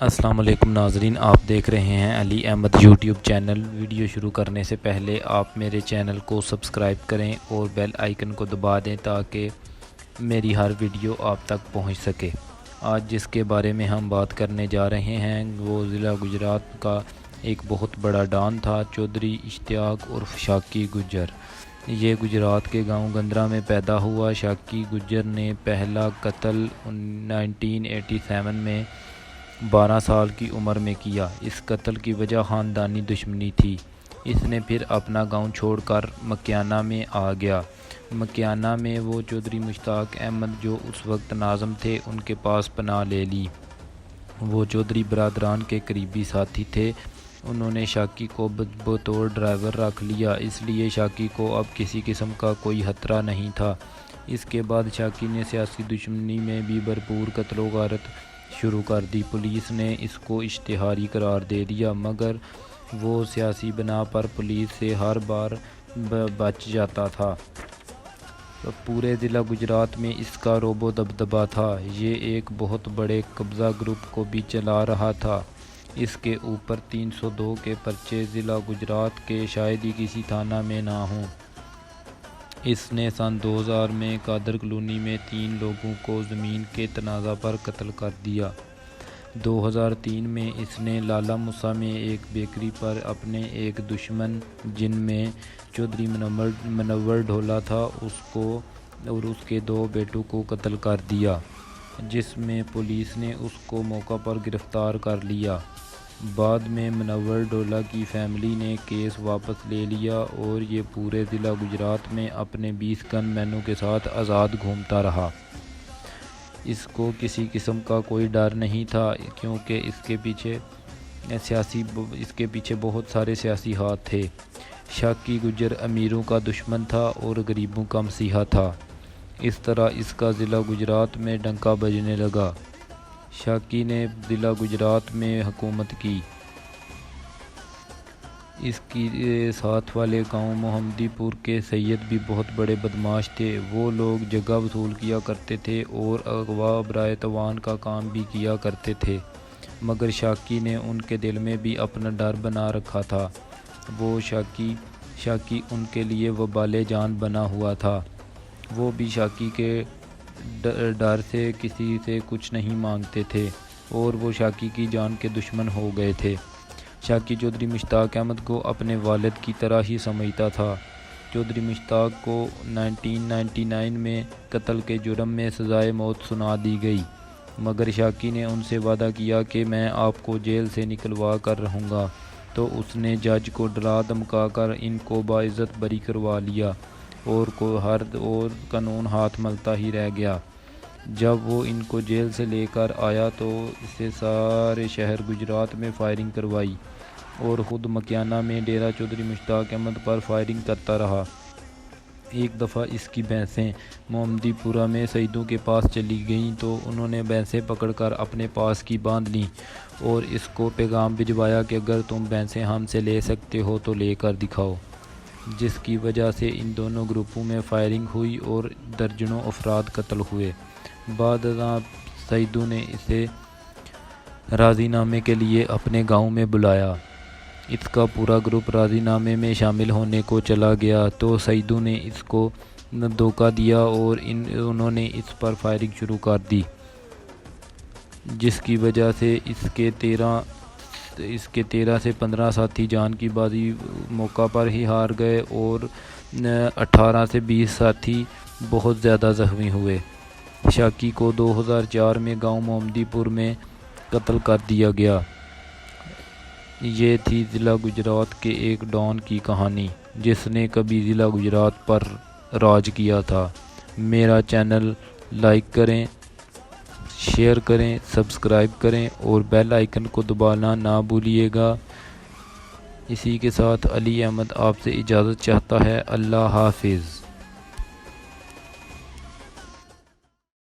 السلام علیکم ناظرین، آپ دیکھ رہے ہیں علی احمد یوٹیوب چینل۔ ویڈیو شروع کرنے سے پہلے آپ میرے چینل کو سبسکرائب کریں اور بیل آئیکن کو دبا دیں تاکہ میری ہر ویڈیو آپ تک پہنچ سکے۔ آج جس کے بارے میں ہم بات کرنے جا رہے ہیں وہ ضلع گجرات کا ایک بہت بڑا ڈان تھا، چودھری اشتیاق عرف شاکی گجر۔ یہ گجرات کے گاؤں گندرا میں پیدا ہوا۔ شاکی گجر نے پہلا قتل 1987 میں 12 سال کی عمر میں کیا۔ اس قتل کی وجہ خاندانی دشمنی تھی۔ اس نے پھر اپنا گاؤں چھوڑ کر مکیانہ میں آ گیا۔ مکیانہ میں وہ چودھری مشتاق احمد جو اس وقت ناظم تھے ان کے پاس پناہ لے لی۔ وہ چودھری برادران کے قریبی ساتھی تھے۔ انہوں نے شاکی کو بطور ڈرائیور رکھ لیا، اس لیے شاکی کو اب کسی قسم کا کوئی خطرہ نہیں تھا۔ اس کے بعد شاکی نے سیاسی دشمنی میں بھی بھرپور قتل و غارت شروع کر دی۔ پولیس نے اس کو اشتہاری قرار دے دیا، مگر وہ سیاسی بنا پر پولیس سے ہر بار بچ جاتا تھا۔ پورے ضلع گجرات میں اس کا رعب و دبدبہ تھا۔ یہ ایک بہت بڑے قبضہ گروپ کو بھی چلا رہا تھا۔ اس کے اوپر 302 کے پرچے ضلع گجرات کے شاید ہی کسی تھانہ میں نہ ہوں۔ اس نے سن 2000 میں قادر کالونی میں 3 لوگوں کو زمین کے تنازع پر قتل کر دیا۔ 2003 میں اس نے لالا موسیٰ میں ایک بیکری پر اپنے ایک دشمن جن میں چودھری منور ڈھولا تھا اس کو اور اس کے 2 بیٹوں کو قتل کر دیا، جس میں پولیس نے اس کو موقع پر گرفتار کر لیا۔ بعد میں منور ڈھولا کی فیملی نے کیس واپس لے لیا اور یہ پورے ضلع گجرات میں اپنے 20 گن مینوں کے ساتھ آزاد گھومتا رہا۔ اس کو کسی قسم کا کوئی ڈر نہیں تھا کیونکہ اس کے پیچھے بہت سارے سیاسی ہاتھ تھے۔ شاکی گجر امیروں کا دشمن تھا اور غریبوں کا مسیحا تھا۔ اس طرح اس کا ضلع گجرات میں ڈنکا بجنے لگا۔ شاکی نے ضلع گجرات میں حکومت کی۔ اس کی ساتھ والے گاؤں محمدی پور کے سید بھی بہت بڑے بدماش تھے۔ وہ لوگ جگہ وصول کیا کرتے تھے اور اغوا برائے تاوان کا کام بھی کیا کرتے تھے، مگر شاکی نے ان کے دل میں بھی اپنا ڈر بنا رکھا تھا۔ وہ شاکی ان کے لیے وبال جان بنا ہوا تھا۔ وہ بھی شاکی کے ڈر سے کسی سے کچھ نہیں مانگتے تھے اور وہ شاکی کی جان کے دشمن ہو گئے تھے۔ شاکی چودھری مشتاق احمد کو اپنے والد کی طرح ہی سمجھتا تھا۔ چودھری مشتاق کو 1999 میں قتل کے جرم میں سزائے موت سنا دی گئی، مگر شاکی نے ان سے وعدہ کیا کہ میں آپ کو جیل سے نکلوا کر رہوں گا، تو اس نے جج کو ڈرا دھمکا کر ان کو باعزت بری کروا لیا اور قانون ہاتھ ملتا ہی رہ گیا۔ جب وہ ان کو جیل سے لے کر آیا تو اسے سارے شہر گجرات میں فائرنگ کروائی اور خود مکیانہ میں ڈیرہ چودھری مشتاق احمد پر فائرنگ کرتا رہا۔ ایک دفعہ اس کی بھینسیں محمدی پورہ میں سیدوں کے پاس چلی گئیں تو انہوں نے بھینسیں پکڑ کر اپنے پاس کی باندھ لیں اور اس کو پیغام بھجوایا کہ اگر تم بھینسیں ہم سے لے سکتے ہو تو لے کر دکھاؤ، جس کی وجہ سے ان دونوں گروپوں میں فائرنگ ہوئی اور درجنوں افراد قتل ہوئے۔ بعد ازاں سیدوں نے اسے راضی نامے کے لیے اپنے گاؤں میں بلایا۔ اس کا پورا گروپ راضی نامے میں شامل ہونے کو چلا گیا تو سیدوں نے اس کو دھوکہ دیا اور انہوں نے اس پر فائرنگ شروع کر دی، جس کی وجہ سے اس کے 13 سے 15 ساتھی جان کی بازی موقع پر ہی ہار گئے اور 18 سے 20 ساتھی بہت زیادہ زخمی ہوئے۔ شاکی کو 2004 میں گاؤں محمدی پور میں قتل کر دیا گیا۔ یہ تھی ضلع گجرات کے ایک ڈان کی کہانی جس نے کبھی ضلع گجرات پر راج کیا تھا۔ میرا چینل لائک کریں، شیئر کریں، سبسکرائب کریں اور بیل آئیکن کو دبانا نہ بھولیے گا۔ اسی کے ساتھ علی احمد آپ سے اجازت چاہتا ہے۔ اللہ حافظ۔